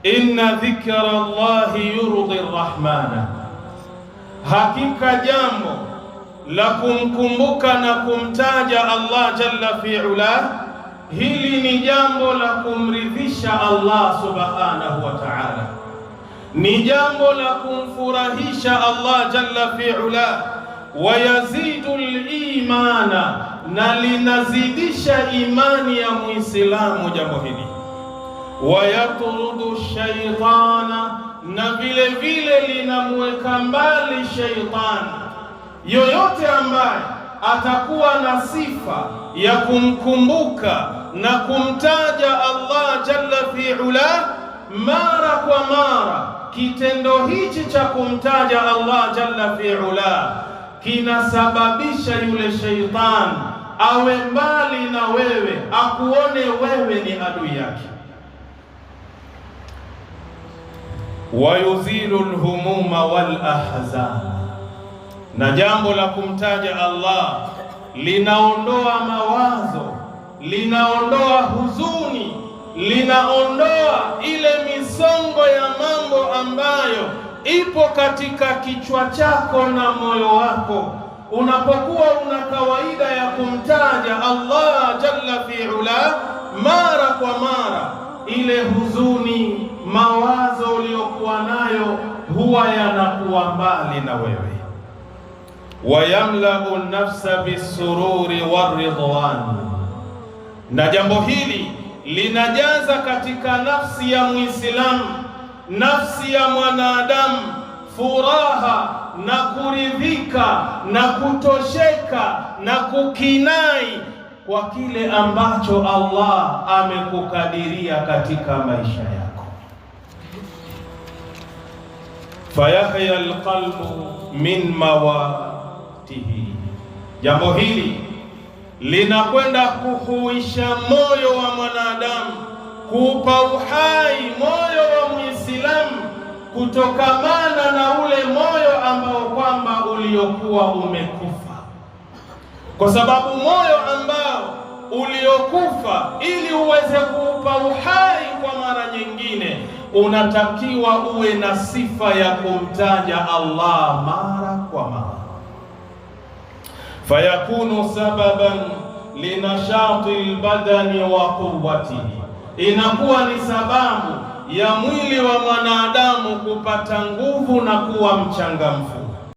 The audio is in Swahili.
inna dhikra Allahi yurdi Rahmana, hakika jambo la kumkumbuka na kumtaja Allah jalla fi'ala, hili ni jambo la kumridhisha Allah subhanahu wa ta'ala, ni jambo la kumfurahisha Allah jalla fi'ala. Wa yazidu al-imana, na linazidisha imani ya Muislamu jambo hili. Wa yatrudu shaytana, na vile vile linamweka mbali shaitani. Yoyote ambaye atakuwa na sifa ya kumkumbuka na kumtaja Allah jalla fi'ala mara kwa mara, kitendo hichi cha kumtaja Allah jalla fi'ala kinasababisha yule shaitani awe mbali na wewe, akuone wewe ni adui yake. Wa yuzilu al-humuma wal ahzan, na jambo la kumtaja Allah linaondoa mawazo, linaondoa huzuni, linaondoa ile misongo ya mambo ambayo ipo katika kichwa chako na moyo wako. Unapokuwa una kawaida ya kumtaja Allah jalla fi'ala mara kwa mara, ile huzuni, mawazo uliyokuwa nayo huwa yanakuwa mbali na wewe. Wayamlau nafsa bisururi waridwan, na jambo hili linajaza katika nafsi ya Muislamu, nafsi ya mwanadamu, furaha na kuridhika na kutosheka na kukinai kwa kile ambacho Allah amekukadiria katika maisha yako. Fayahya alqalbu min mawatihi, jambo hili linakwenda kuhuisha moyo wa mwanadamu, kuupa uhai moyo wa Muislamu kutokamana na ule moyo ambao kwamba uliokuwa umekufa. Kwa sababu moyo ambao uliokufa, ili uweze kuupa uhai kwa mara nyingine, unatakiwa uwe na sifa ya kumtaja Allah mara kwa mara. Fayakunu sababan linashati albadani wa quwwatihi, inakuwa ni sababu ya mwili wa mwanadamu kupata nguvu na kuwa mchangamfu.